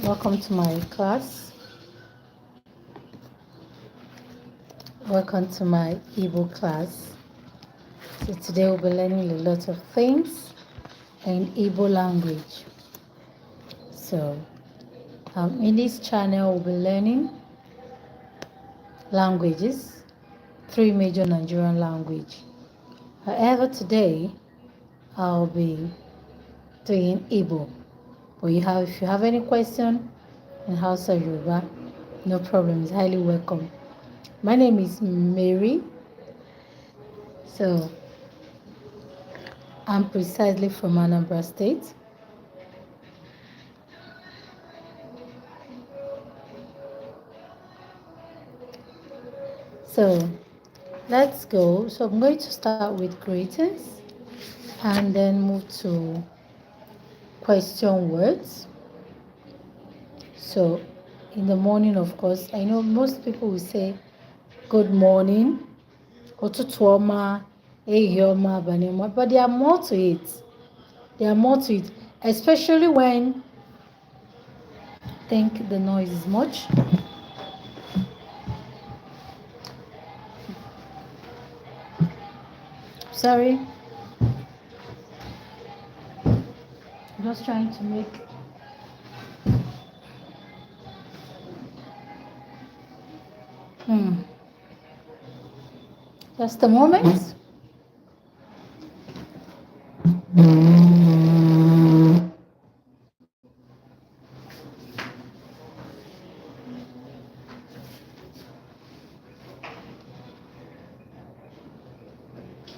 Welcome to my class. Welcome to my Igbo class. So today we'll be learning a lot of things in Igbo language. So in this channel we'll be learning languages, 3 major Nigerian language. However, today I'll be doing Igbo. But if you have any question in Hausa Yoruba, no problem, it's highly welcome. My name is Mary. So I'm precisely from Anambra State. So let's go. So I'm going to start with greetings and then move to question words. So in the morning, of course, I know most people will say good morning, ụtụtụ ọma, ehihie ọma, abalị ọma, but there are more to it. There are more to it, especially when I think the noise is much. Sorry. I'm just trying to make just a moment.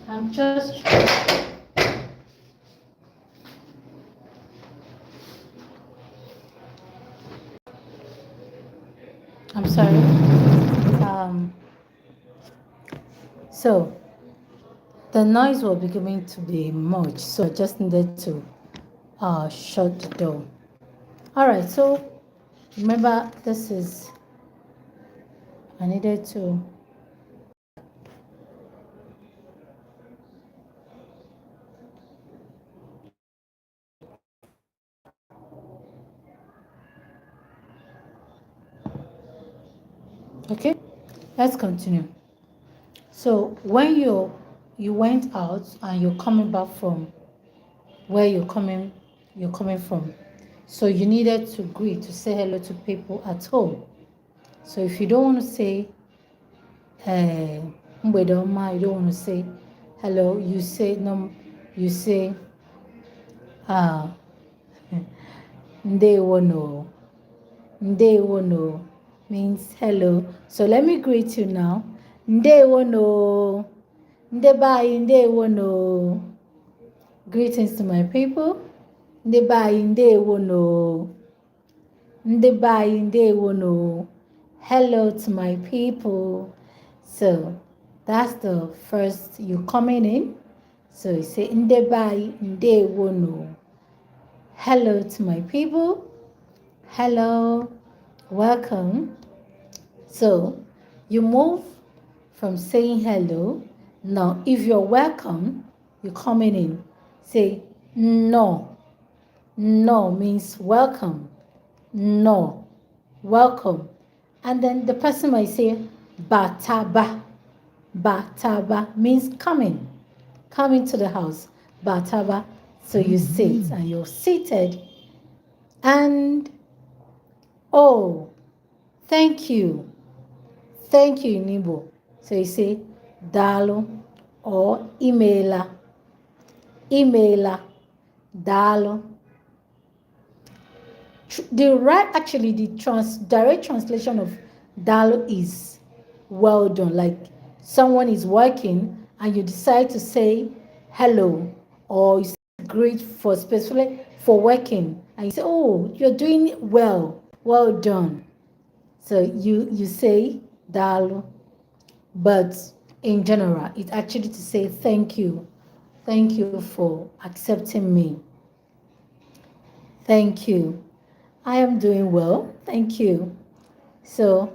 I'm just I'm sorry. So the noise was beginning to be much, so I just needed to shut the door. All right, so remember I needed to okay, let's continue. So when you went out and you're coming back from where you're coming from, so you needed to greet, to say hello to people at home. So if you don't want to say mgbede ọma, you don't want to say hello, you say ndewono. Ndewono means hello. So let me greet you now. Ndewono. Ndebai ndewono. Greetings to my people. Ndebai ndewono. Ndebai ndewono. Hello to my people. So that's the first you coming in. So you say Ndebai ndewono. Hello to my people. Hello, welcome. So you move from saying hello. Now, if you're welcome, you're coming in. Say no. No means welcome. No, welcome. And then the person might say bataba. Bataba means coming. Coming to the house. Bataba. So you sit and you're seated. And oh, thank you. Thank you in Igbo. So you say dalu or imela. Imela. Dalu. The direct translation of dalu is well done. Like someone is working and you decide to say hello or you say great for specifically for working and you say, oh, you're doing well. Well done. So you say dalu, but in general, it's actually to say thank you. Thank you for accepting me. Thank you. I am doing well. Thank you. So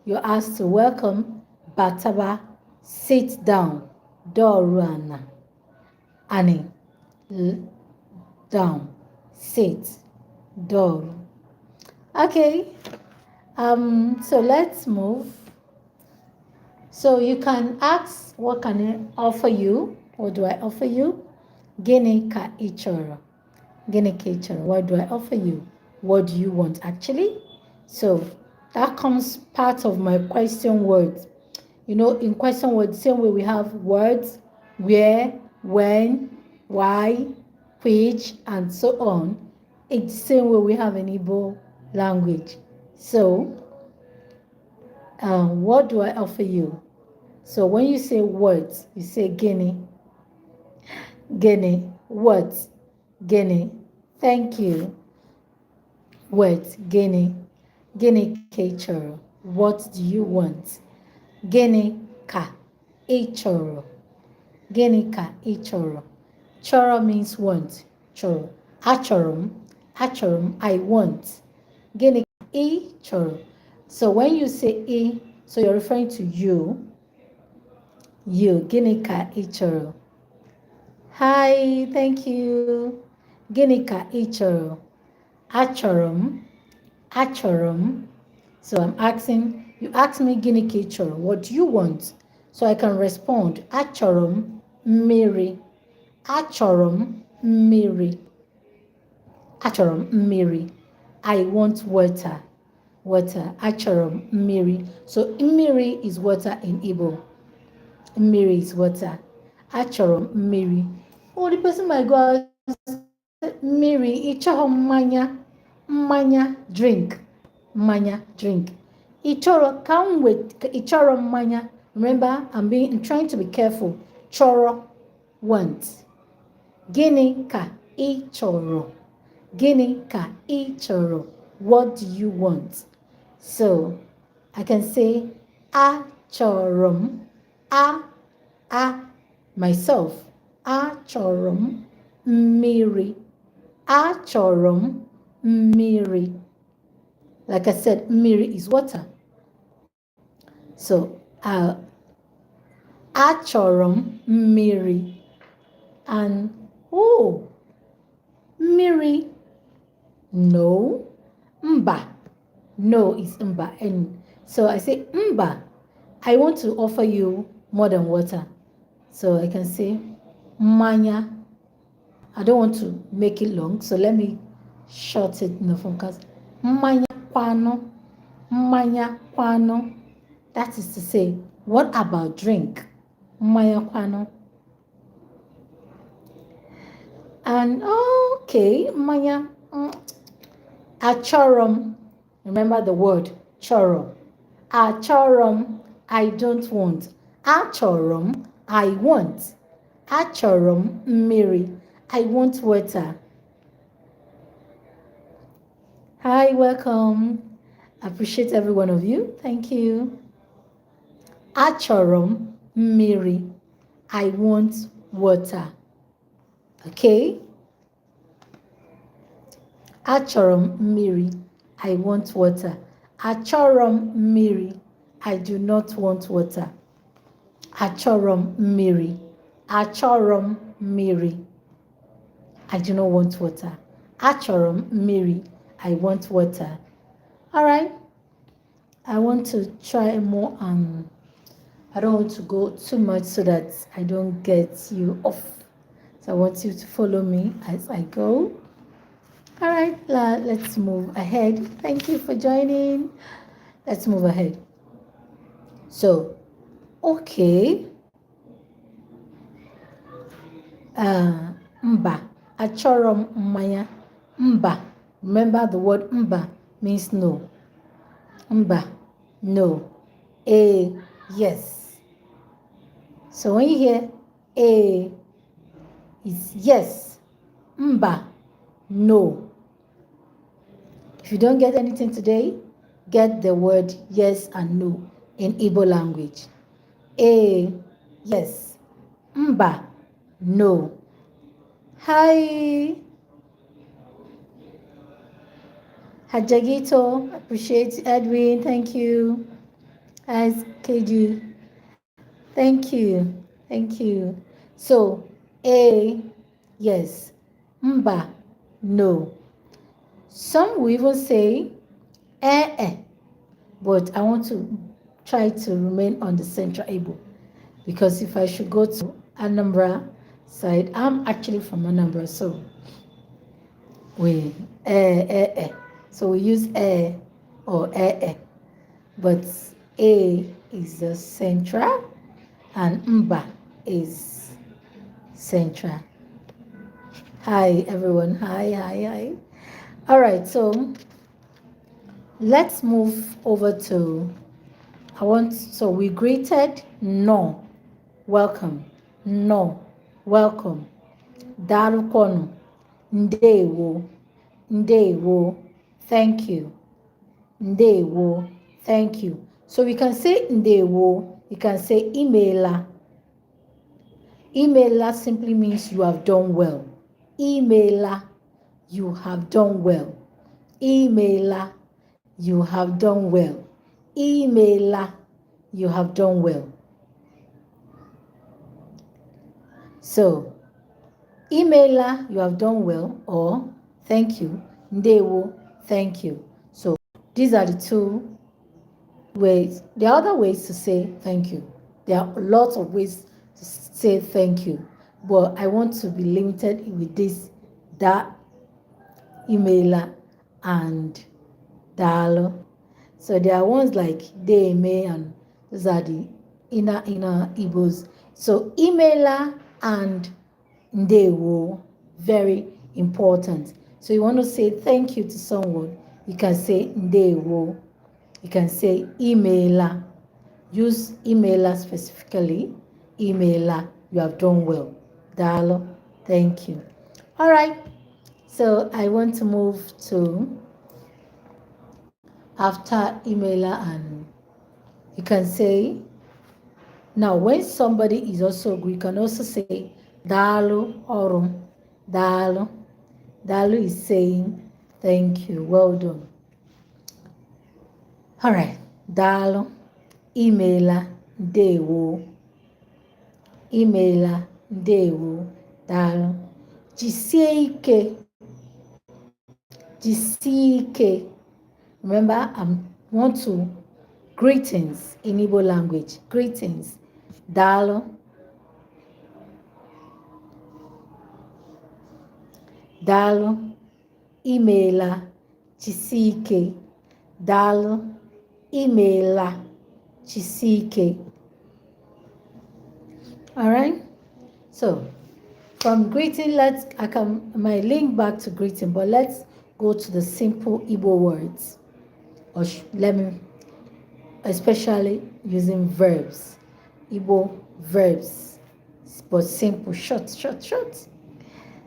you're asked to welcome Bataba, sit down. Doruana. Ani. Down. Sit. Doru. Okay. So let's move. So you can ask, what can I offer you? What do I offer you? Gene ka ichoro. Gene ka ichoro. What do I offer you? What do you want actually? So that comes part of my question words. You know, in question words, same way we have words, where, when, why, which, and so on. It's the same way we have in Igbo language. So, what do I offer you? So when you say words, you say guinea, guinea, words, guinea, thank you, words, guinea, guinea culture, what do you want? Guinea ka, choro, guinea ka, choro. Choro means want, choro. Achorum, I want. Guinea choro. So when you say so you're referring to you, guinea ka, choro. Hi, thank you. Gịnị ka ị chọrọ? Achọrọ m. So I'm asking, you ask me gịnị ka ị chọrọ? What do you want? So I can respond, achọrọ m mmiri. Achọrọ m mmiri. Achọrọ m mmiri. I want water. Water. Achọrọ m mmiri. So mmiri is water in Igbo. Mmiri is water. Achọrọ m mmiri. Oh, the person might go out, mmiri, ịchọrọ mmanya, drink, mmanya, drink. Ịchọrọ, come with ịchọrọ mmanya. Remember, I'm trying to be careful. Chọrọ, want. Gịnị ka ị chọrọ? Gịnị ka ị chọrọ? What do you want? So, I can say, achọrọ m, myself. Achọrọ m mmiri. Achọrọ m mmiri. Like I said, mmiri is water. So, achọrọ m mmiri. And, oh, mmiri. No. Mba. No is mba. And so I say, mba, I want to offer you more than water. So I can say, mmanya. I don't want to make it long, so let me short it in the phone cast. Mmanya kwano. Mmanya kwano. That is to say, what about drink? Mmanya kwano. And okay, mmanya. Achorum. Remember the word choro. Achorum, I don't want. Achorum, I want. Achorum mmiri. I want water. Hi, welcome. Appreciate every one of you. Thank you. Achorum mmiri. I want water. Okay? Achorum mmiri. I want water. Achorum mmiri. I do not want water. Achorum mmiri. Achorum mmiri. I do not want water. Achorum mmiri. I want water. All right. I want to try more. I don't want to go too much so that I don't get you off. So I want you to follow me as I go. All right, let's move ahead. Thank you for joining. Let's move ahead. So, okay. Mba. Achorom mmanya. Mba. Remember the word mba means no. Mba. No. A. Yes. So when you hear A is yes. Mba. No. If you don't get anything today, get the word yes and no in Igbo language. A. Yes. Mba. No. Hi. Hajagito. Appreciate Edwin. Thank you. As KG. Thank you. Thank you. So, A. Yes. Mba. No. Some will even say But I want to try to remain on the Central Igbo, because if I should go to Anambra side, I'm actually from Anambra, so we so we use or but A is the central and Mba is central. Hi everyone, hi. All right, so let's move over to, so we greeted no, welcome, no, welcome, darukonu, ndewo, ndewo, thank you, ndewo, thank you. So we can say ndewo, you can say imela. Imela simply means you have done well. Imela, you have done well. Imela, you have done well. Imela, you have done well. So, imela, you have done well, or thank you. Ndewo, thank you. So, these are the two ways. There are other ways to say thank you. There are lots of ways to say thank you, but I want to be limited with this, that, imela, and dalo. So there are ones like they, may, and those are the inner Igbos. So imela and ndewo, very important. So you want to say thank you to someone, you can say ndewo. You can say emailer. Use emailer specifically. Emailer, you have done well. Dalo, thank you. All right. So I want to move to after emailer, and you can say, now when somebody is also good, you can also say dalo orum. Dalo. Dalo is saying thank you, well done. All right. Dalo. Emailer, ndewo. Emailer, ndewo, daalụ. Jisie ike. Jisie ike. Remember, I want to greetings in Igbo language. Greetings. Daalụ. Daalụ. Emailer, jisie ike. Daalụ. Emailer, jisie ike. All right. So from greeting, I link back to greeting, but let's go to the simple Igbo words. Or let me, especially using verbs. Igbo verbs, but simple, short.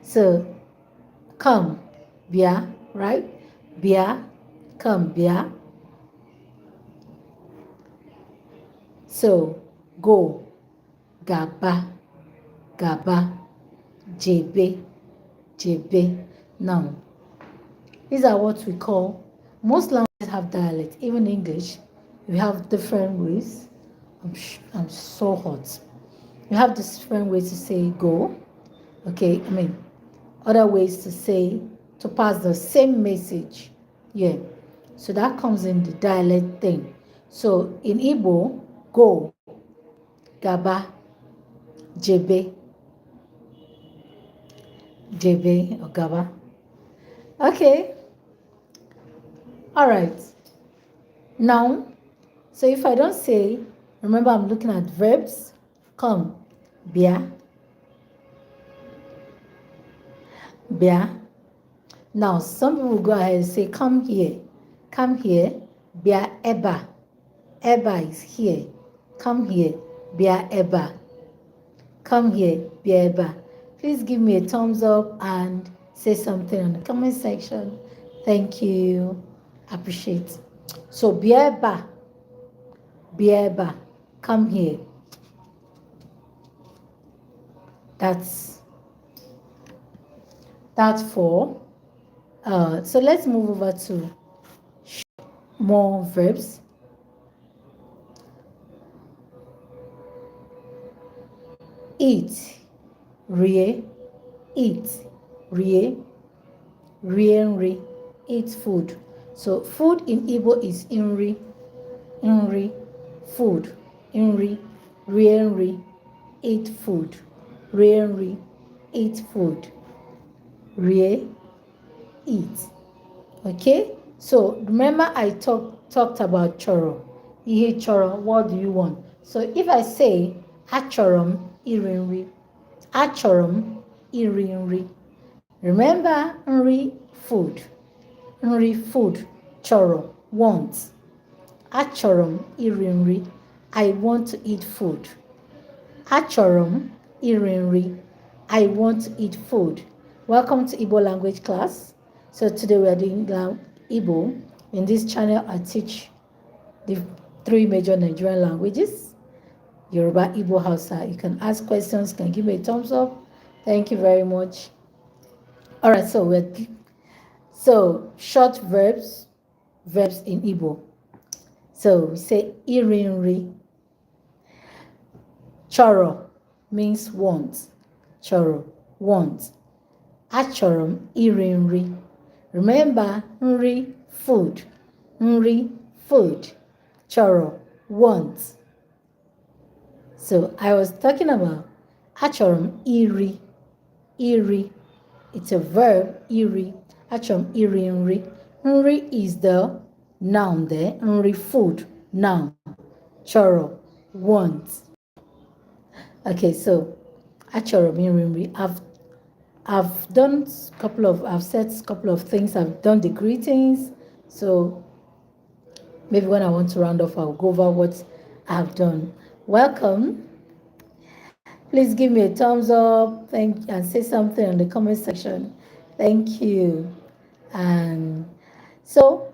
So come, bia, right? Bia, come, bia. So go, gaba, jebe. Now, these are what we call, most languages have dialect, even English. We have different ways. I'm so hot. We have different ways to say go. Okay, other ways to say, to pass the same message. Yeah. So that comes in the dialect thing. So in Igbo, go, gaba, jebe or gaba. Okay. All right. Now, so if I don't say, remember I'm looking at verbs. Come, bia. Now, some people go ahead and say, come here, bia eba. Eba is here. Come here, bia eba. Come here, bia eba. Please give me a thumbs up and say something in the comment section. Thank you. Appreciate. So, bia eba, come here. That's for, so let's move over to more verbs. Eat, rie, eat, rie, rie, eat food. So food in Igbo is nri, nri, food, nri, rie nri, eat food, rie nri, eat food, rie, eat. Okay, so remember I talked about choro. Ihe choro, what do you want? So if I say achorom iri nri, achorom iri nri. Remember nri, food, nri, food, choro, want. Achorom iri nri, I want to eat food. Achorom iri nri, I want to eat food. Welcome to Igbo language class. So today we are doing Igbo. In this channel, I teach the three major Nigerian languages: Yoruba, Igbo, Hausa. You can ask questions, can give me a thumbs up. Thank you very much. All right, so short verbs in Igbo. So we say iri nri. Choro means want. Choro, want. Achorom iri nri. Remember, nri, food. Nri, food. Choro, want. So I was talking about achorom iri. Iri. It's a verb, iri. Achorom iri nri. Nri is the noun there. Nri, food, noun. Choro, want. Okay, so achorom iri nri. I've done I've said a couple of things. I've done the greetings. So maybe when I want to round off, I'll go over what I've done. Welcome. Please give me a thumbs up. And say something in the comment section. Thank you. And so,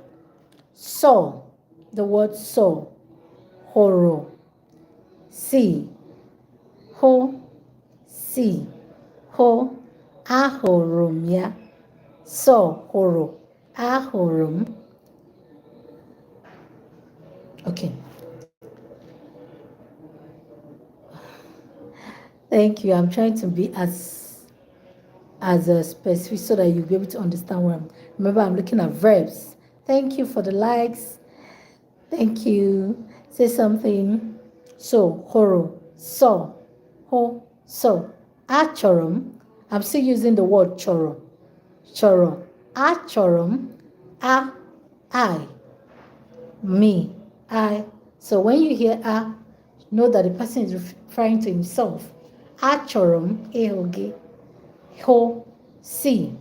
the word so, horo, see, ho, see, ho, ahụrụ ya. So, hụrụ, ahụrụ. Okay. Thank you. I'm trying to be as specific so that you'll be able to understand what remember, I'm looking at verbs. Thank you for the likes. Thank you. Say something. So, hụrụ, so, ho, so. Achọrọ. I'm still using the word choro. Choro. Achọrọ. I. Me. I. So when you hear know that the person is referring to himself. Achọrọ ịhụ gị. Ho, see.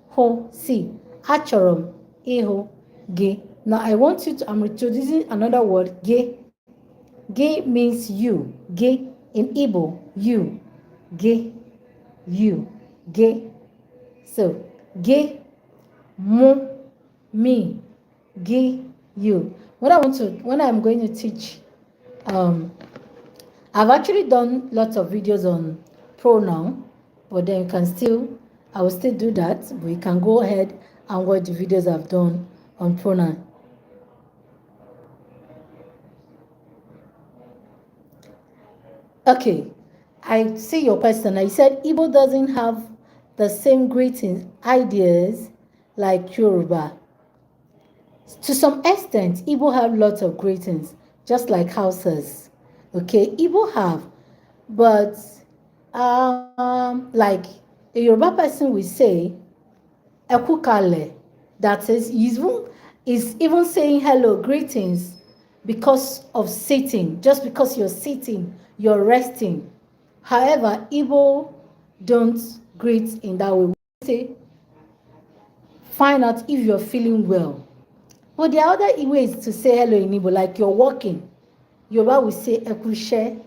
Ho, see. Achọrọ ịhụ gị. Now I want you to, I'm introducing another word, ge. Ge means you. Ge in Igbo, you. Ge, you. Ge. So, ge, mo, me. Ge, you. When I'm going to teach, I've actually done lots of videos on pronoun, but then I will still do that, but you can go ahead and watch the videos I've done on pronoun. Okay, I see your question. I said Igbo doesn't have the same greeting ideas like Yoruba. To some extent, Igbo have lots of greetings, just like Hausas. Okay, Igbo have, but like a Yoruba person will say, Ekukale, that is even saying hello, greetings, because of sitting, just because you're sitting, you're resting. However, Igbo don't greet in that way. We say, find out if you're feeling well. But there are other ways to say hello in Igbo, like you're walking. Yoruba will say, Ekushe.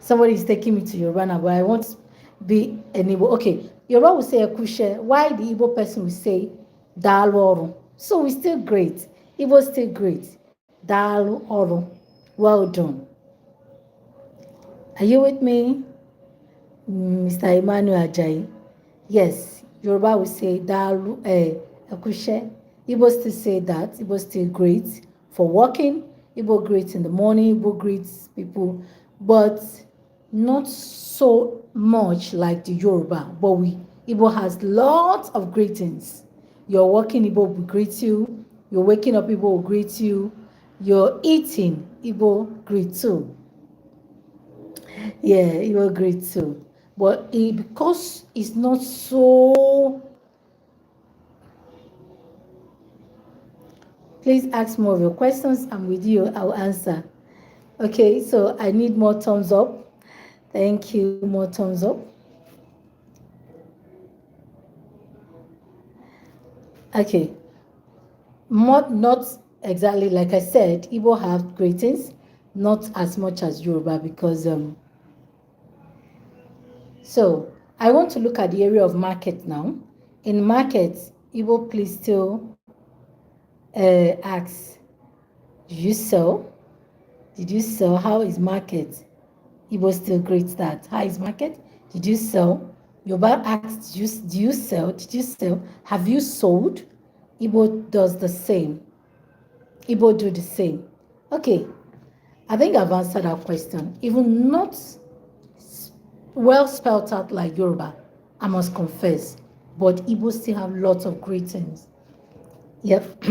Somebody is taking me to Yoruba now, but I want to be an Igbo. Okay, Yoruba will say Ekushe. Why the Igbo person will say Dalu. So we still great. Igbo still great. Dalu. Well done. Are you with me, Mr. Emmanuel Ajayi? Yes, Yoruba will say Dalu Ekushe. Igbo still say that. Igbo still great for walking. Igbo greet in the morning. Igbo greets people, but not so much like the Yoruba. But Igbo has lots of greetings. You're walking, Igbo will greet you. You're waking up, Igbo will greet you. You're eating, Igbo greet too. Yeah, Igbo greet too. But because it's not so... Please ask more of your questions. I'm with you. I'll answer. Okay, so I need more thumbs up. Thank you. More thumbs up. Okay. Not exactly like I said, Igbo have greetings, not as much as Yoruba because so I want to look at the area of market now. In market, Igbo please still ask, did you sell? Did you sell? How is market? Igbo still greets that. How is market? Did you sell? Yoruba asks, do you sell? Did you sell? Have you sold? Igbo does the same. Igbo do the same. Okay, I think I've answered that question. Even not well spelled out like Yoruba, I must confess. But Igbo still have lots of greetings. Yep.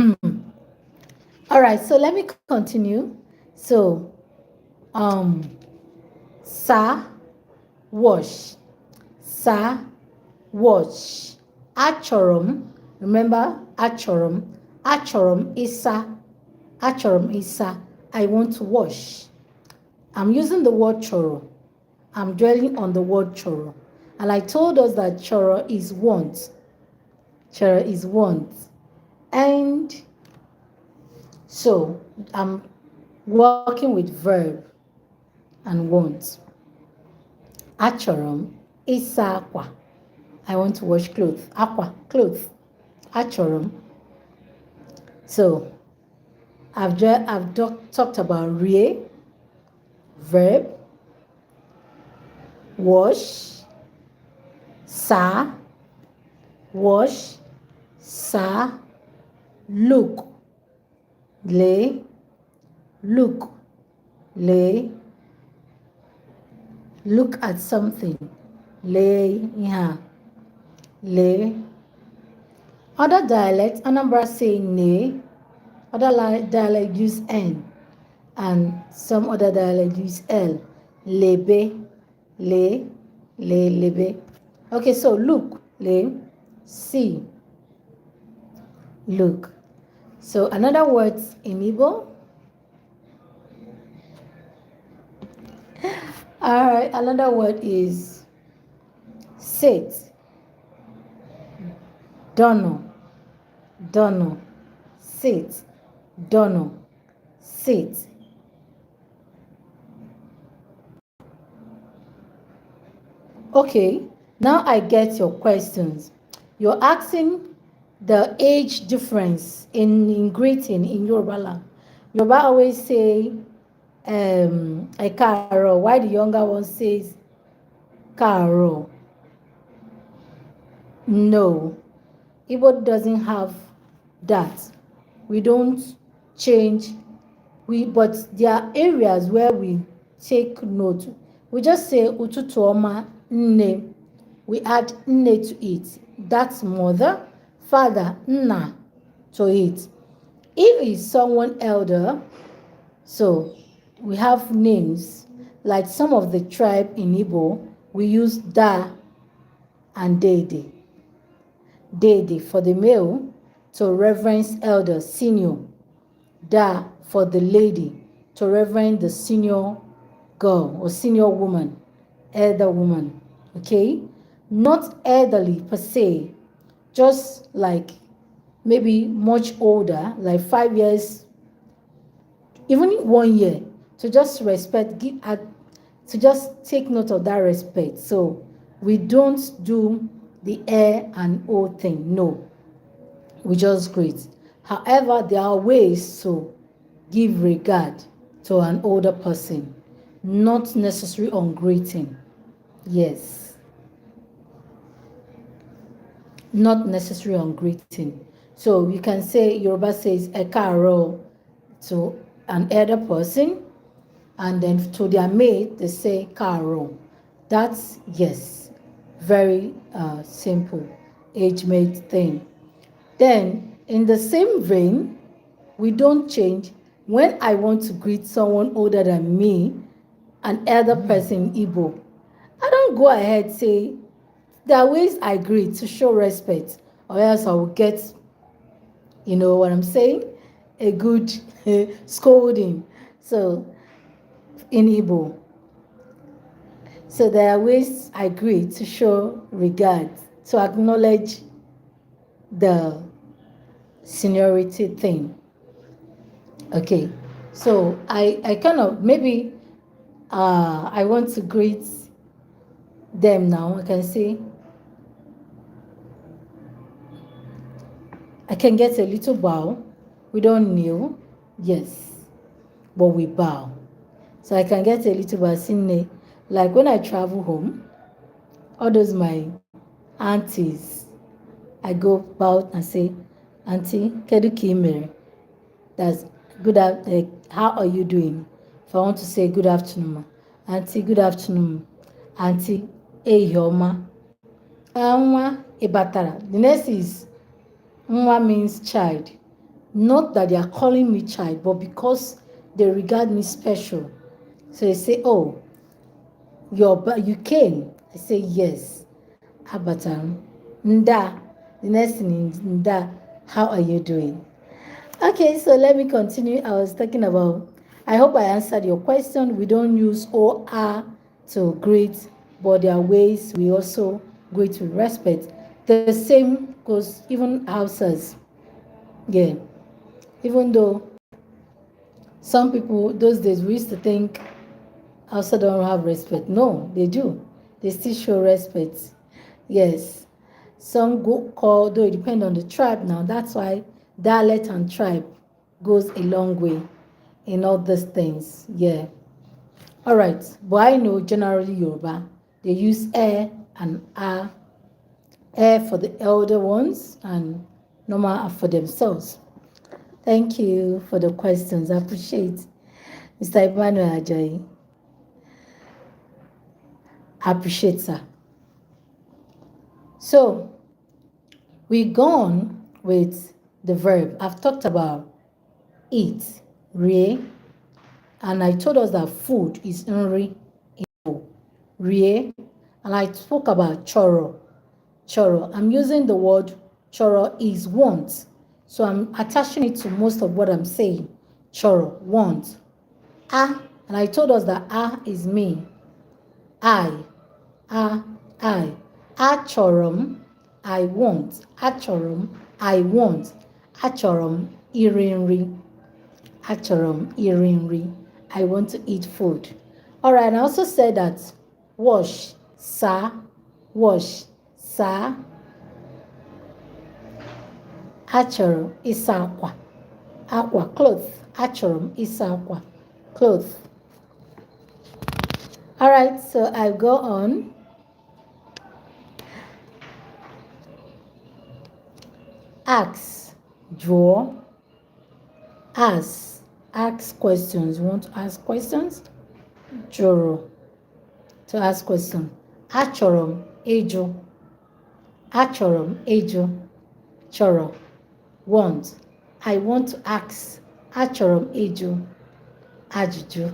All right, so let me continue. So, sa, wash. Sa, wash. Achorum, remember achorum. Achorum isa. Achorum isa. I want to wash. I'm using the word choro. I'm dwelling on the word choro. And I told us that choro is want. Choro is want. And so I'm working with verb and want. Achorum isa aqua. I want to wash clothes. Aqua, clothes. Achorum. So I've talked about re, verb, wash, sa, wash, sa, look, lay, look, lay, look at something, lay, yeah, lay. Other dialects, Anambra say ne, other dialect use n, and some other dialect use l, lebe, lay, lay, lebe. Okay, so look, lay, see, look. So another word in Igbo. All right, another word is sit, dono, dono, sit, dono, sit. Okay, now I get your questions. You're asking the age difference in greeting in Yoruba land. Yoruba always say, Ekaro. Why the younger one says Karo? No, Igbo doesn't have that. We don't change. But there are areas where we take note. We just say Ututu Oma Nne. We add Nne to it. That's mother, father, Nna to it. If it's someone elder, so we have names, like some of the tribe in Igbo, we use Da and Dede. Dede for the male to reverence elder, senior. Da for the lady to reverence the senior girl or senior woman, elder woman. Okay? Not elderly per se, just like maybe much older, like 5 years, even 1 year, to just respect, to just take note of that respect. So we don't do the and O thing. No, we just greet. However, there are ways to give regard to an older person, not necessarily on greeting. Yes. Not necessarily on greeting. So you can say, Yoruba says Ekaro to an elder person, and then to their mate, they say Karo. That's, yes, very simple age mate thing. Then, in the same vein, we don't change. When I want to greet someone older than me, an elder person in Igbo, I don't go ahead say, there are ways I greet to show respect, or else I will get, you know what I'm saying, a good scolding. So in Igbo, so there are ways I greet to show regard, to acknowledge the seniority thing. Okay, so I kind of maybe I want to greet them now. I can say I can get a little bow. We don't kneel, yes, but we bow. So I can get a little bow. Like when I travel home, all those my aunties, I go bow and say, Auntie, kedu kimere? That's good. How are you doing? If I want to say good afternoon, Auntie, good afternoon. Auntie, Yoma. Nwa Ibatara. The next is Nwa means child. Not that they are calling me child, but because they regard me special. So they say, oh, you came. I say, yes. Abatara. Nda. The next thing is Nda. How are you doing? Okay, so let me continue. I was talking about, I hope I answered your question. We don't use OR to greet, but there are ways we also greet with respect. The same goes even houses. Yeah. Even though some people, those days, we used to think Hausa don't have respect. No, they do. They still show respect. Yes. Some go call, though it depends on the tribe now. That's why dialect and tribe goes a long way in all these things. Yeah. All right. But I know generally Yoruba, they use and a. For the elder ones and normal for themselves. Thank you for the questions. I appreciate Mr. Emmanuel Ajayi. I appreciate, sir. So we gone with the verb. I've talked about eat, rie, and I told us that food is nri, rie, and I spoke about choro. Choro. I'm using the word choro is want. So I'm attaching it to most of what I'm saying. Choro, want. Ah, and I told us that is me. I. I. Achorum, I want. Achorum, I want. Achorum, irinri. Achorum, irinri. I want to eat food. All right, I also said that wash, sa, wash, sa. Achọrọ ịsa akwa. Akwa, cloth. Achọrọ m ịsa akwa. Cloth. All right, so I go on. Ask, draw. Ask questions. You want to ask questions? Draw. To ask questions. Achọrọ m ịjụ. Achọrọ m ịjụ. Chọrọ. Want. I want to ask. Achọrọ m ịjụ ajụjụ.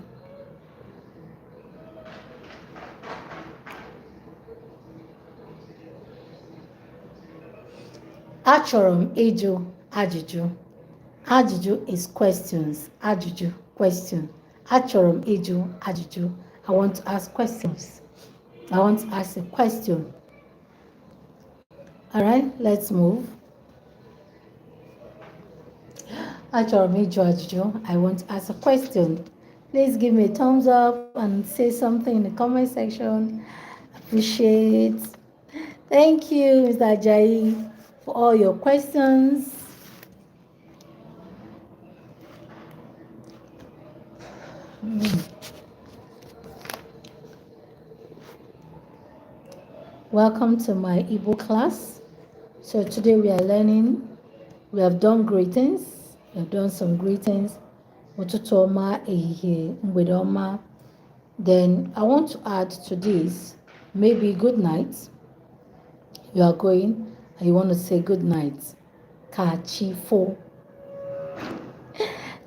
Achọrọ m ịjụ ajụjụ. Ajụjụ is questions. Ajụjụ, question. Achọrọ m ịjụ ajụjụ. I want to ask questions. I want to ask a question. All right, let's move. Achọrọ m ịjụ ajụjụ. I want to ask a question. Please give me a thumbs up and say something in the comment section. Appreciate. Thank you, Mr. Ajayi, for all your questions. Welcome to my Igbo class. So today we are learning, we have done greetings, we have done some greetings. Ụtụtụ ọma, ehihie, mgbede ọma. Then I want to add to this, maybe good night. You are going and you want to say good night. Kachifo.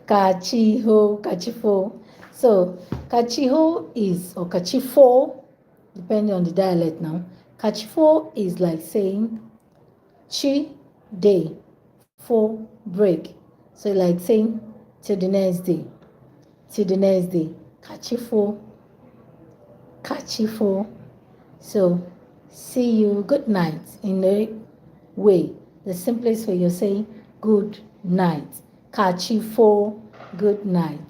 Kachiho, kachifo. So kachiho is, or kachifo, depending on the dialect now. Kachifo is like saying chi day, fo break. So like saying till the next day, till the next day. Kachifo, kachifo. So see you, good night in a way. The simplest way you're saying good night. Kachifo, good night.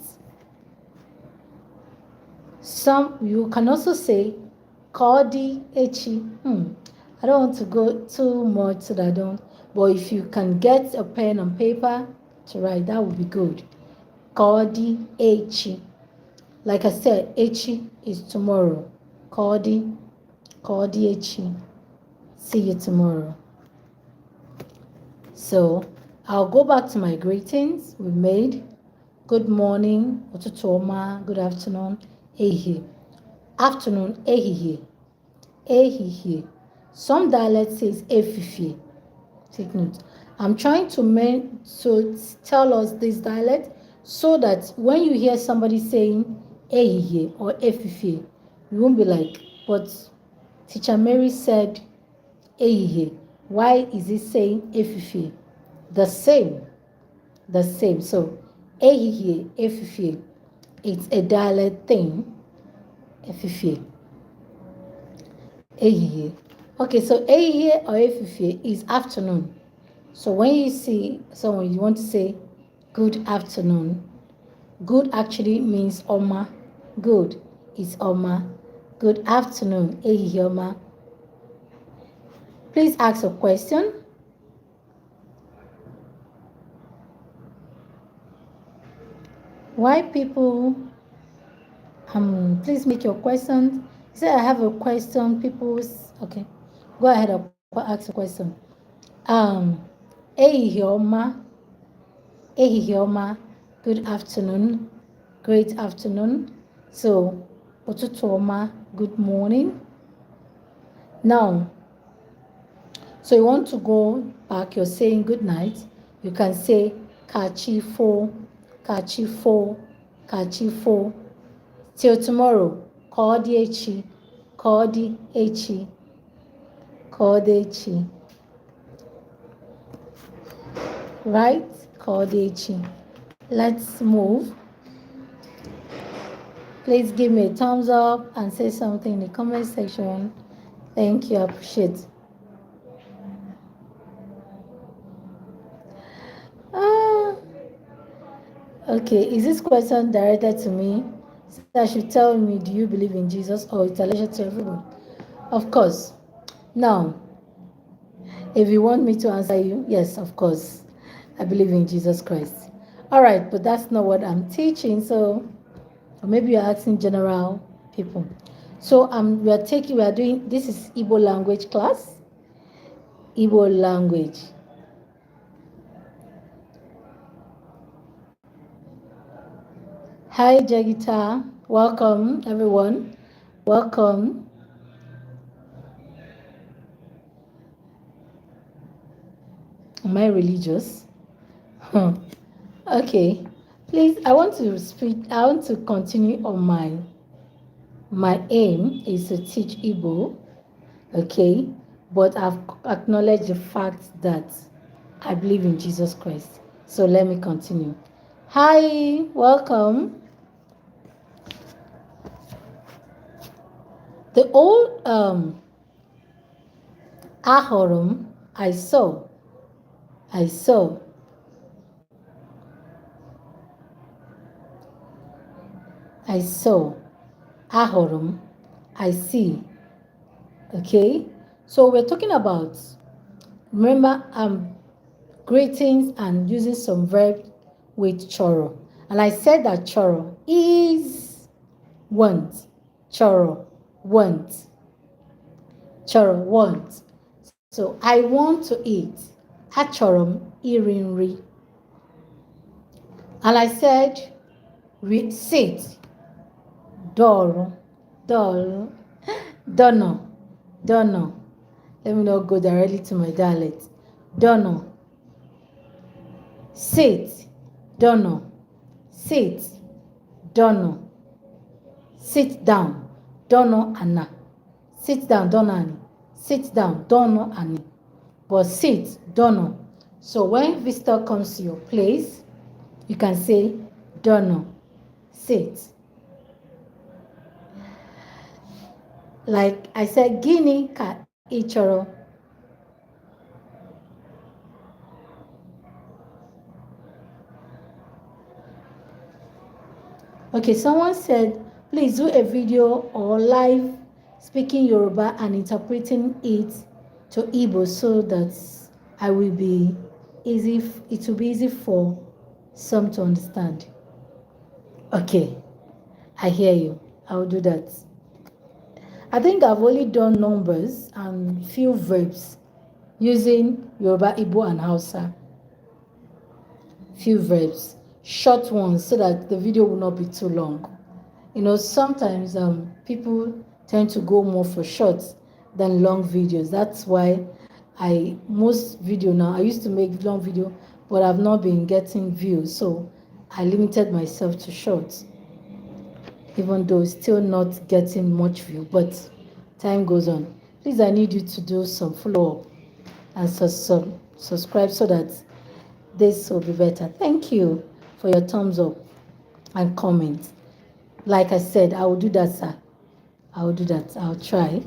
Some you can also say Kodi Echi. I don't want to go too much so that I don't, but if you can get a pen and paper to write, that would be good. Kodi Echi. Like I said, Echi is tomorrow. Kodi Echi. See you tomorrow. So I'll go back to my greetings we made. Good morning, Otutoma, good afternoon, Ehi. Afternoon, Ehihie. Ehihie. Some dialect says Efifie. Take note. I'm trying to tell us this dialect so that when you hear somebody saying Ehihie or Efifie, you won't be like, but Teacher Mary said Ehihie. Why is he saying Efifie? The same. The same. So Ehihie, Efifie. It's a dialect thing. Efifie. Ehihie. Okay, so ehihie or efifie is afternoon. So when you see someone, you want to say good afternoon. Good actually means oma. Good is oma. Good afternoon, ehihie oma. Please ask a question. Why people, please make your questions. You say I have a question, okay. Go ahead and ask a question. Ehihie oma. Ehihie oma. Good afternoon. Great afternoon. So, ụtụtụ ọma, good morning. Now, so you want to go back, you're saying good night. You can say kachifo, kachifo, kachifo. Till tomorrow, kodi echi, kodi echi, kodi echi. Right? Kodi echi. Let's move. Please give me a thumbs up and say something in the comment section. Thank you, I appreciate it. Okay, is this question directed to me? So I should tell me, do you believe in Jesus, or it's alleged to everyone? Of course. Now, if you want me to answer you, yes, of course, I believe in Jesus Christ. All right, but that's not what I'm teaching. So, or maybe you're asking general people. So we are doing, this is Igbo language class. Igbo language. Hi, Jagita. Welcome, everyone. Welcome. Am I religious? Okay. Please, I want to continue on my aim is to teach Igbo. Okay. But I've acknowledged the fact that I believe in Jesus Christ. So let me continue. Hi, welcome. The old ahorum, I saw. Ahorum, I see. Okay, so we're talking about, remember, greetings and using some verb with choro. And I said that choro is want. Choro, want. Choro, want. So I want to eat. Achorum irinri. And I said, we sit. Doro, dono. Let me not go directly to my dialect. Dono. Sit. Dono. Sit, dono. Sit down, dono ana. Sit down, dono ani. Sit down, dono ani. But sit, dono. So when visitor comes to your place, you can say dono, sit. Like I said, gini ka ichoro. Okay, someone said, please do a video or live speaking Yoruba and interpreting it to Igbo so that I will be easy. It will be easy for some to understand. Okay, I hear you. I will do that. I think I've only done numbers and few verbs using Yoruba, Igbo, and Hausa. Few verbs, short ones, so that the video will not be too long. You know, sometimes people tend to go more for shorts than long videos. That's why most video now, I used to make long video, but I've not been getting views, so I limited myself to shorts, even though it's still not getting much view, but time goes on. Please, I need you to do some follow-up and subscribe so that this will be better. Thank you for your thumbs up and comments. Like I said, I will do that, sir. I will do that. I'll try.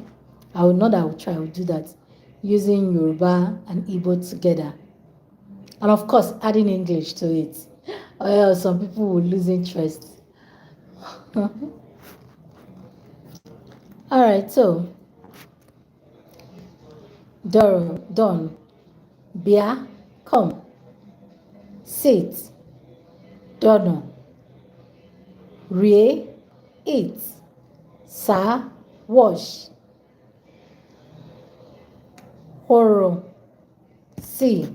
I will do that using Yoruba and Igbo together. And of course, adding English to it. Or else some people will lose interest. All right, so done. Bia, come. Sit. Dono. Rie, eat. Sa, wash. Horo, see.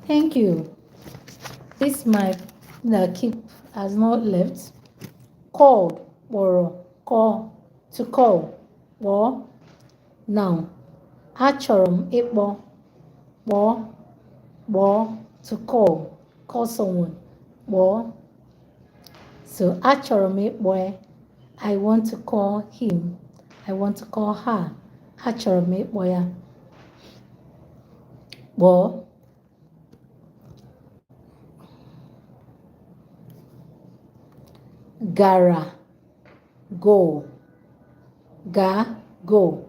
Thank you. This mic that has not left. Called, or call, to call, or now. Achọrọ m ịkpọ, kpọọ, to call someone, kpọọ. So achọrọ m ịkpọ, I want to call him, I want to call her. Achọrọ m ịkpọ ya, kpọọ. Gara, go. Go.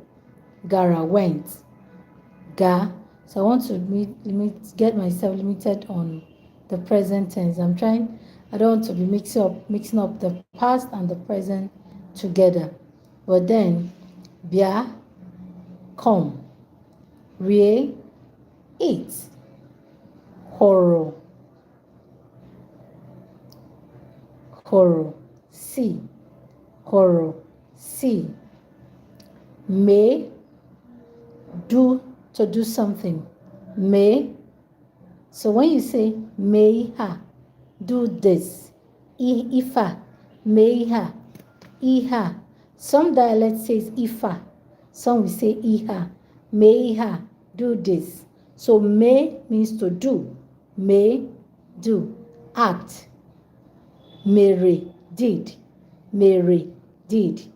Gara, went. Ga. So I want to get myself limited on the present tense. I don't want to be mixing up the past and the present together. But then, bia, come. Rie, eat. Horo, see. Horo, see. May, do, to do something. May. So when you say may ha, do this. Ifa, may ha, iha. Some dialect says ifa, some will say iha. May ha, do this. So may means to do. May, do. Act. Mary, did. Mary, did.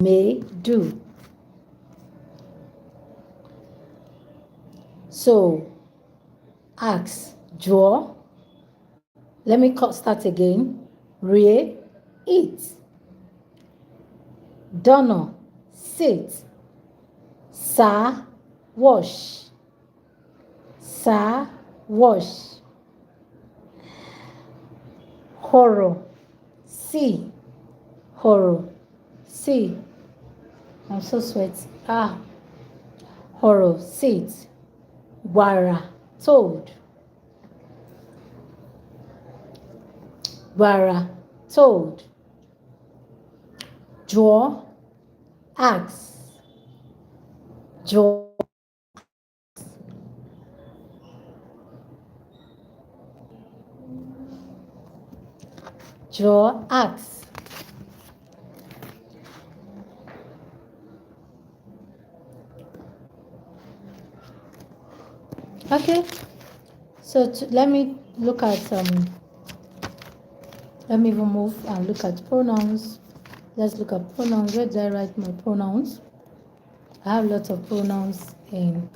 May, do. So, ask, draw. Let me start again. Rie, eat. Dono, sit. Sa, wash. Sa, wash. Horo, see. Horo, see. I'm so sweaty. Horo, sit. Wara, told. Wara, told. Draw, axe. Draw, axe. Okay, So let me look at let me even move and look at pronouns. Let's look at pronouns. Where did I write my pronouns? I have lots of pronouns in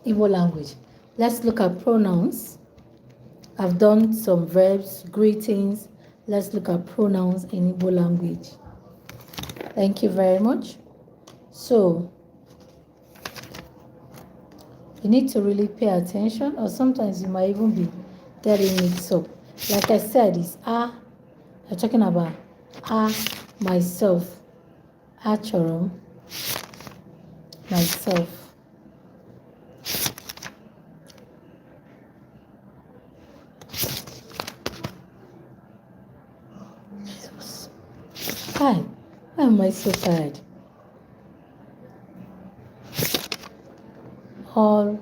Igbo language. Let's look at pronouns. I've done some verbs, greetings. Let's look at pronouns in Igbo language. Thank you very much. So, you need to really pay attention, or sometimes you might even be getting mixed up. Like I said, it's I'm talking about myself, achorum, myself. Hi, why am I so tired? All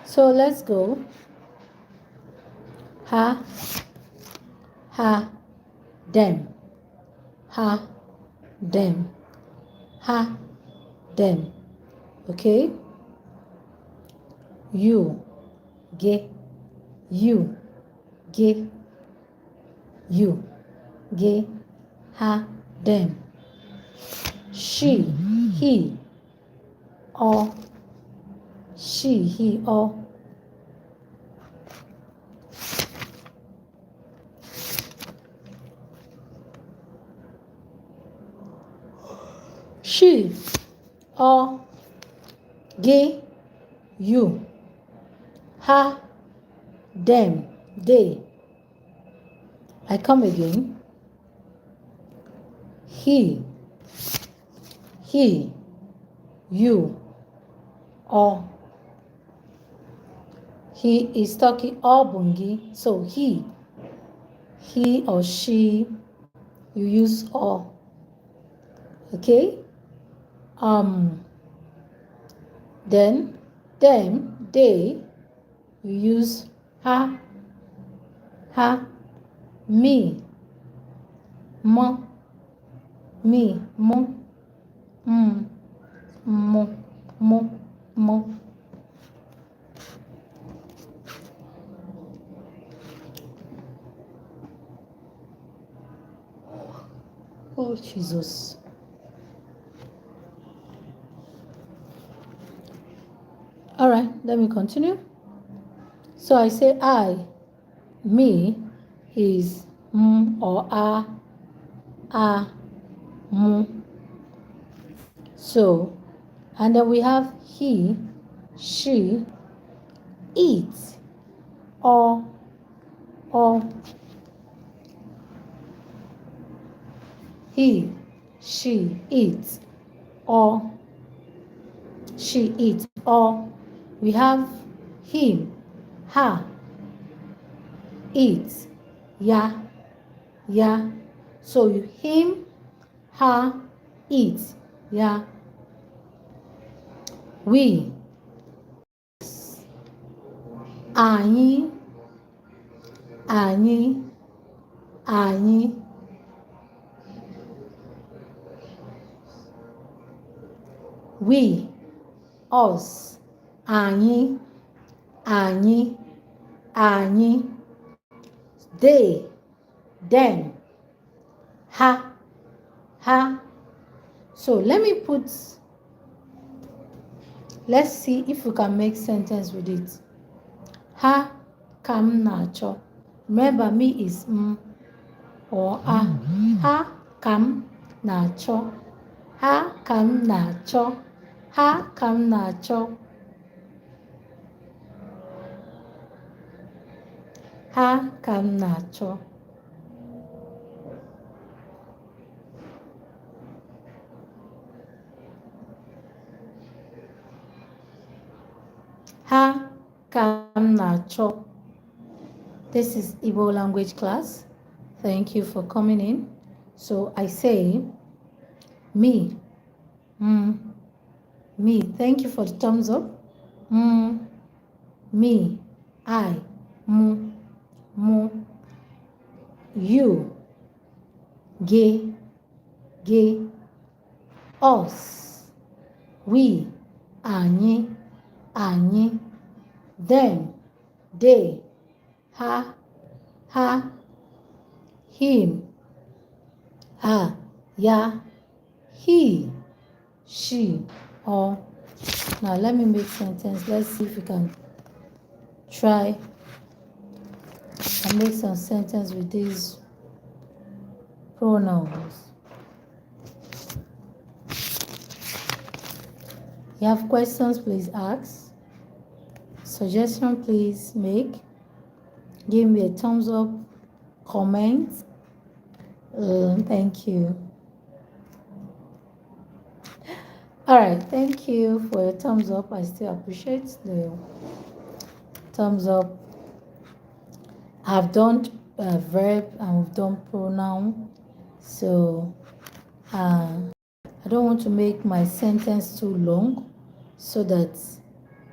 so let's go. Ha, them. Ha, them. Ha, them. Okay? You, ge, you, ge, you, ge, ha, them. She, he, or, she, he, or. She, or, ge, you, ha, them, they. I come again. He, you, or. He is talking Obungi, so he or she, you use or. Okay? Then them, they, you use ha, me, mo, me, mo, mo. Oh, Jesus. All right, let me continue. So I say I, me is or a, So, and then we have he, she, it, or. He, she, it, or. She, it, or. We have him, her, it, ya. So him, her, it, ya. We, anyị, we, us, anyị, they, them, ha. So let's see if we can make sentence with it. Ha kam nacho. Remember, me is or a. Ha kam nacho. Ha kam nacho. Ha kam nacho. Ha kam nacho. Ha kam nacho. This is Igbo language class. Thank you for coming in. So I say me. Me. Thank you for the thumbs up. Me. I. Mu. You. Ge. gị, us, we, anyị, anyị, them, they, ha, him, her, ya, he, she, or. Now let me make sentence. Let's see if we can try and make some sentence with these pronouns. You have questions, please ask. Suggestion, please make. Give me a thumbs up, comment. Thank you. All right, thank you for your thumbs up. I still appreciate the thumbs up. I've done verb and we've done pronoun, so I don't want to make my sentence too long so that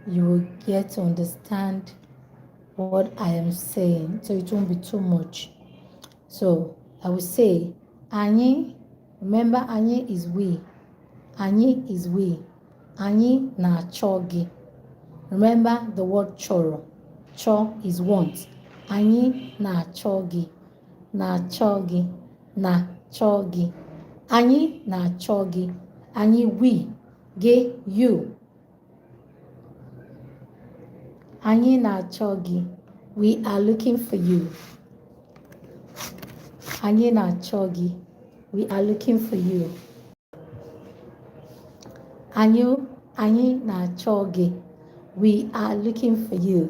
you will get to understand what I am saying, so it won't be too much. So I will say anyị. Remember, anyị is we. Anyị is we. Anyị na-achọ gị. Remember the word chọrọ. Chọ is want. Anyị na-achọ gị. Na-achọ gị. Na-achọ gị. Anyị na-achọ gị. Anyị we. Gị you. Anyị na-achọ gị. We are looking for you. Anyị na-achọ gị. We are looking for you. Anyị na-achọ gị. We are looking for you.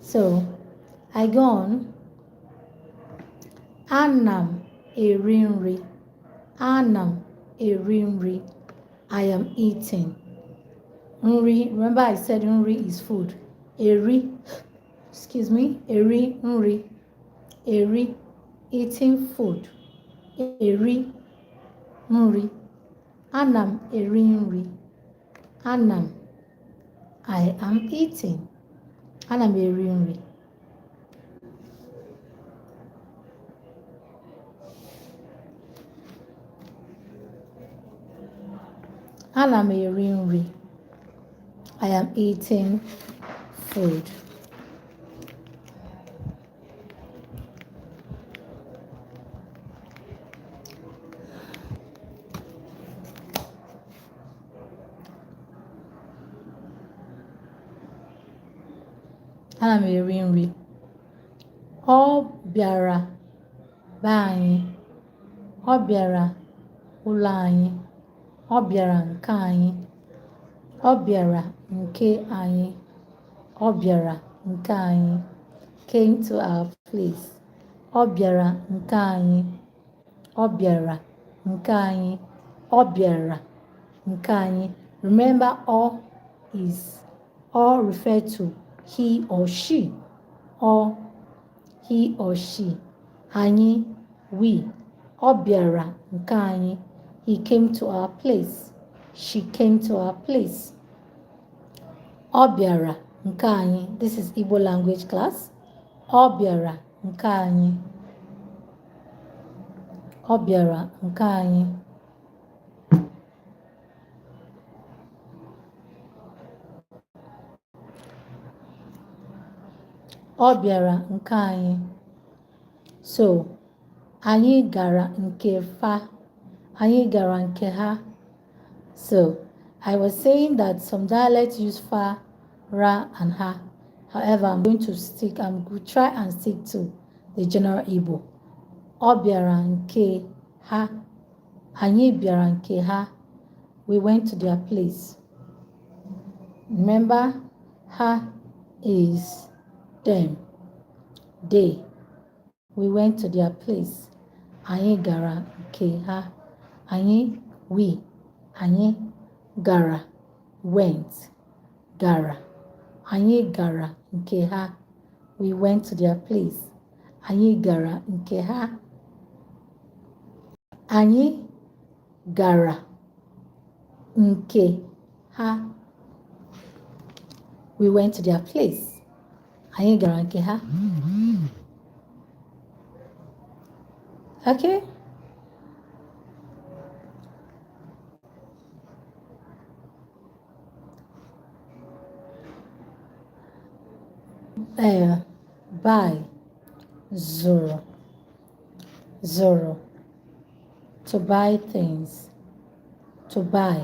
So, I go on. Ana m eri nri. Ana m eri nri. I am eating. Nri, remember I said nri is food. Eri, excuse me, eri, nri. Eri, eating food. Eri, nri. Ana m eri nri. Ana m, I am eating. Ana m eri nri. Ana m eri nri. I am eating food. Ana m eri nri. Ọ bịara be anyị. Ọ bịara ụlọ anyị. Ọ bịara nke anyị. Ọ bịara nke anyị. Ọ bịara nke anyị. Came to our place. Ọ bịara nke anyị. Ọ bịara nke anyị. Ọ bịara nke anyị. Remember, all is all refer to he or she. Or he or she. Anyị, we. Ọ bịara nke anyị. He came to our place. She came to our place. Ọ bịara nke anyị. This is Igbo language class. Ọ bịara nke anyị. Ọ bịara nke anyị. Ọ bịara nke anyị. So, anyị gara nke fa. Anyị gara nke ha. So, I was saying that some dialects use fa, ra, and ha. However, I'm going to try and stick to the general Igbo. Ọ bịara nke ha. Anyị bịara nke ha. We went to their place. Remember, ha is them. They. We went to their place. Anyị gara nke ha. Anyị, we. Anyị gara, went, gara. Anyị gara nke ha. We went to their place. Anyị gara nke ha. Anyị gara nke ha. We went to their place. Anyị gara nke ha. Okay? Buy, zoro, zoro. To buy things, to buy.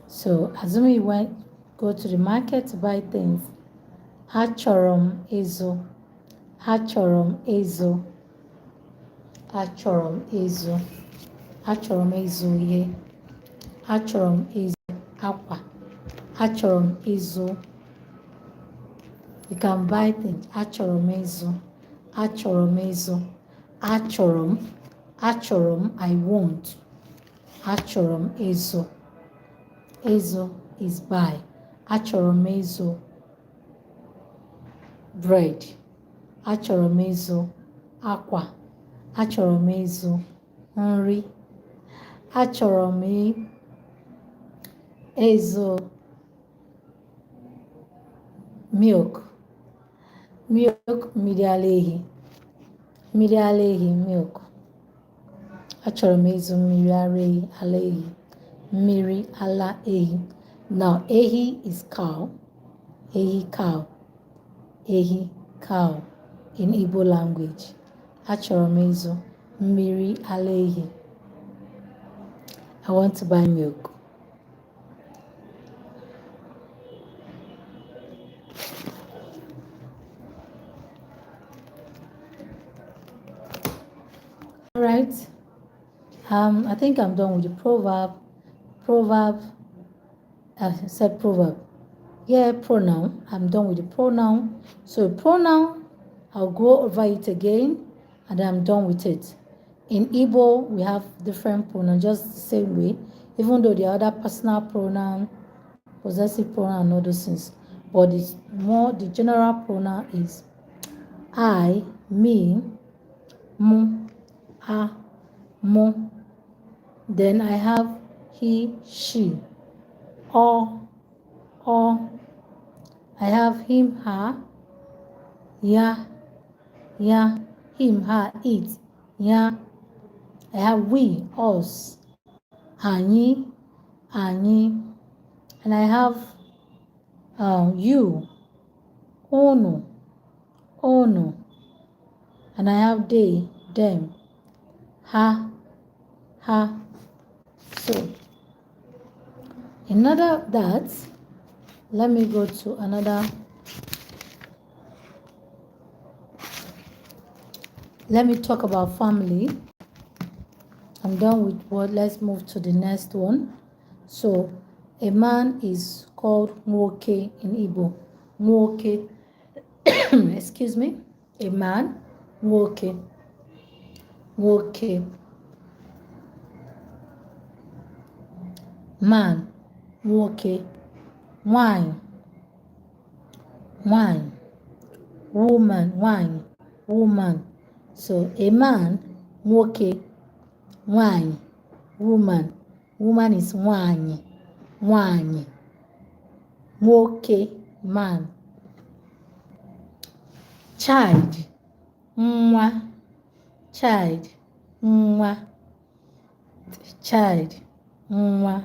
So, assuming you go to the market to buy things, achọrọ m ịzụ, achọrọ m ịzụ, achọrọ m ịzụ, achọrọ m ịzụ ihe, achọrọ m ịzụ akwa, achọrọ m ịzụ. You can buy things. Achọrọ m ịzụ, achọrọ m ịzụ, achọrọ m, achọrọ m, I want, achọrọ m ịzụ. Ịzụ is buy. Achọrọ m ịzụ bread. Achọrọ m ịzụ akwa. Achọrọ m ịzụ nri. Achọrọ m ịzụ milk. Milk, mmiri ara ehi. Mmiri ara ehi, milk. Achọrọ m ịzụ mmiri ara ehi. Mmiri ara ehi. Now, ehi is cow. Ehi, cow. Ehi, cow in Igbo language. Achọrọ m ịzụ mmiri ara ehi. I want to buy milk. All right. I think I'm done with the proverb. I said proverb. Yeah, pronoun. I'm done with the pronoun. So pronoun, I'll go over it again and I'm done with it. In Igbo, we have different pronouns, just the same way, even though the other personal pronoun, possessive pronoun, and all those things. But it's more, the general pronoun is I, me, mu, a, mo. Then I have he, she, or. I have him, her, ya, him, her, it, ya. I have we, us, anyị, and I have you, unu, and I have they, them, ha. So, another that, let me go to another. Let me talk about family. I'm done with what. Let's move to the next one. So, a man is called nwoke in Igbo. Nwoke. Excuse me. A man, nwoke. Nwoke. Man, nwoke. Wine. Woman, wine, woman. So a man, nwoke, wine, woman. Woman is wine. Nwoke, man. Child, nwa. Child, nwa. Child, nwa.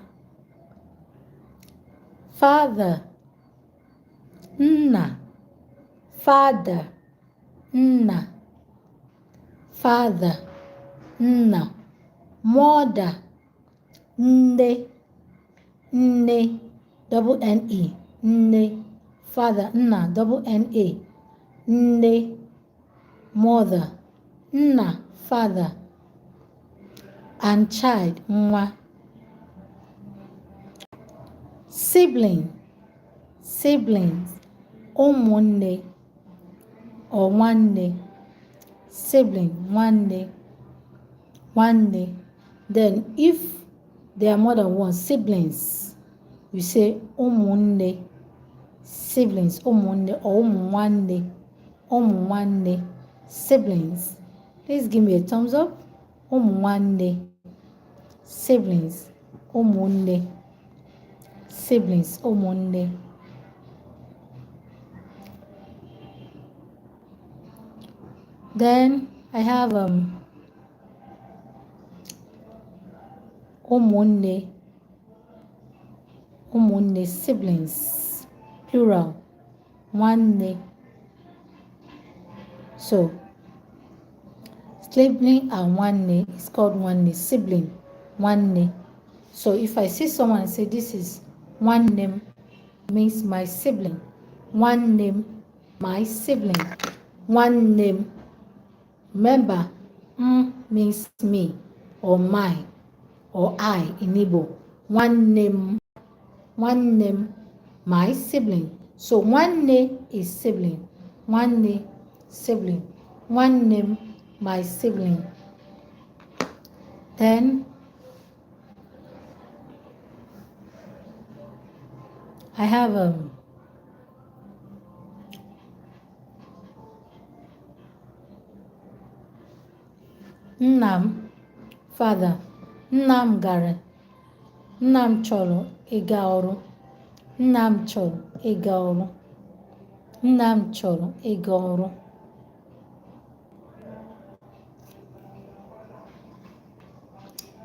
Father, nna. Father, nna. Father, nna. Mother, nne. Nne, double N-E, nne. Father, nna, double N-A, nne. Mother, nna, father. And child, nwa. Sibling, siblings, ụmụnne or nwanne. Sibling, nwanne. Then if there are more than one, siblings, you say ụmụnne. Siblings, ụmụnne or ụmụnwanne. Siblings. Please give me a thumbs up. Ụmụnwanne. Siblings, ụmụnne. Siblings, ụmụnne. Then I have umunne, umunne, siblings, plural, nwanne. So sibling and nwanne is called nwanne, sibling, nwanne. So if I see someone and say this is nwanne, means my sibling. Nwanne, my sibling. Nwanne, remember, means me or my or I in Igbo. Nwanne, my sibling. So nwanne is sibling. Nwanne, sibling. Nwanne, my sibling. Then I have Nnam, father. Nnam gara. Nnam chọrọ ịga ọrụ. Nnam chọrọ ịga ọrụ. Nnam chọrọ ịga ọrụ.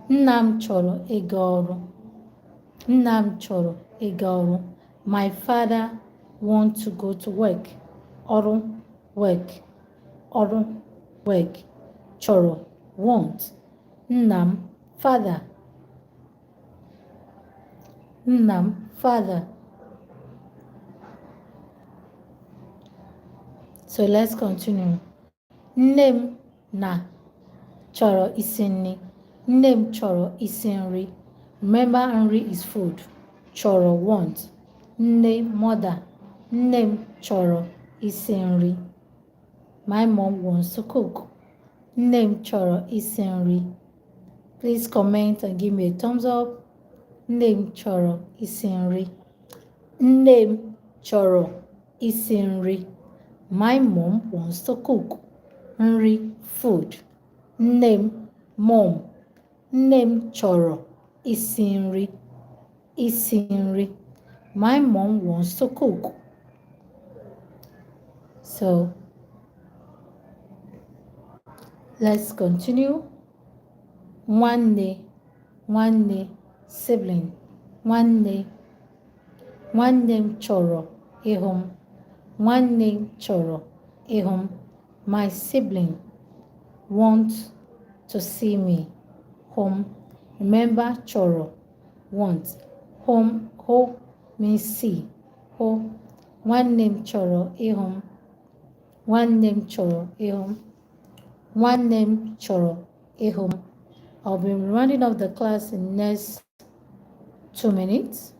Nnam chọrọ ịga ọrụ. Nnam chọrọ ịga ọrụ. My father wants to go to work. Ọrụ, work. Ọrụ, work. Chọrọ, want. Nnam, father. Nnam, father. So let's continue. Nne m na chọrọ isi nri. Nne m chọrọ isi nri. Remember, nri is food. Chọrọ, want. Nne, mother. Nne m chọrọ isi nri. My mom wants to cook. Nne m chọrọ isi nri. Please comment and give me a thumbs up. Nne m chọrọ isi nri. Nne m chọrọ isi nri. My mom wants to cook. Nri, food. Nne m, mom. Nne m chọrọ isi nri. Isi nri. My mom wants to cook. So, let's continue. Nwanne, nwanne, sibling. Nwanne, nwanne m chọrọ ịhụ m. Nwanne m chọrọ ịhụ m. My sibling wants to see me. Home. Remember, chọrọ, want. Home, ho means see. Ho. Nwanne m chọrọ ịhụ m. Nwanne m chọrọ ịhụ m. Nwanne m chọrọ ịhụ m. I'll be rounding off the class in the next 2 minutes.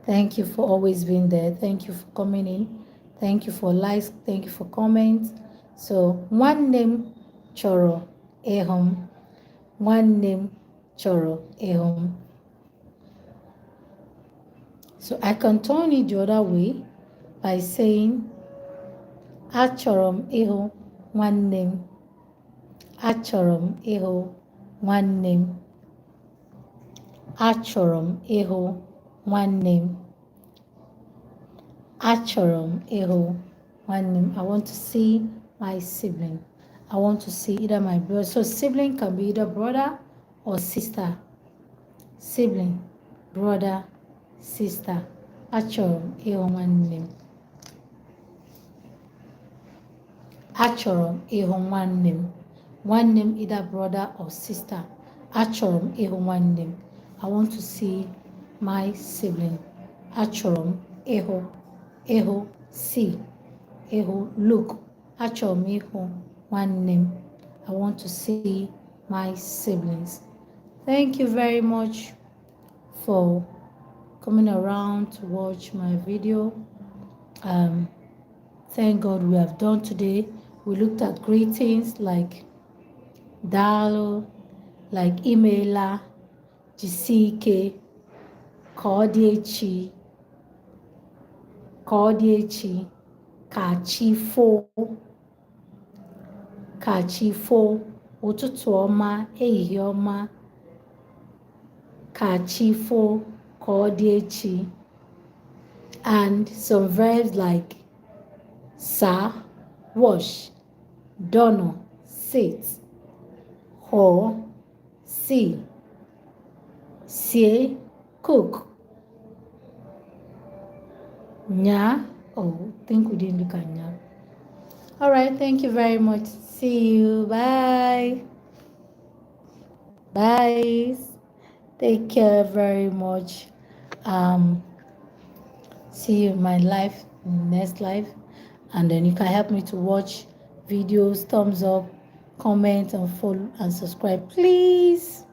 Thank you for always being there. Thank you for coming in. Thank you for likes. Thank you for comments. So, nwanne m chọrọ ịhụ m. Nwanne m chọrọ ịhụ m. So I can turn it the other way by saying, achọrọ m ịhụ nwanne m. Achọrọ m ịhụ nwanne m. Achọrọ m ịhụ nwanne m. Achọrọ m ịhụ nwanne m. I want to see my sibling. I want to see either my brother. So sibling can be either brother or sister. Sibling, brother, sister. Achọrọ m ịhụ nwanne m. Achọrọ m ịhụ nwanne m. Nwanne m, either brother or sister. Achọrọ m ịhụ nwanne m. I want to see my sibling. Achọrọ m ịhụ, see, ịhụ, look. Achọrọ m ịhụ nwanne m. I want to see my siblings. Thank you very much for coming around to watch my video. Thank God we have done today. We looked at greetings like Dalo, like Imela, Jisike, Kodiechi, Kachifo, Ụtụtụ ọma, ehihie ọma, Kachifo, Kodiechi, and some verbs like sa, wash, Dono, sit. Ho, see. Sie, cook. Nya, oh, think we didn't look at nya. All right, thank you very much. See you. Bye. Bye. Take care very much. Um, see you in my life, next life. And then you can help me to watch videos, thumbs up, comment, and follow and subscribe, please.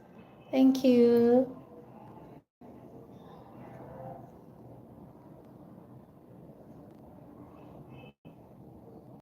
Thank you.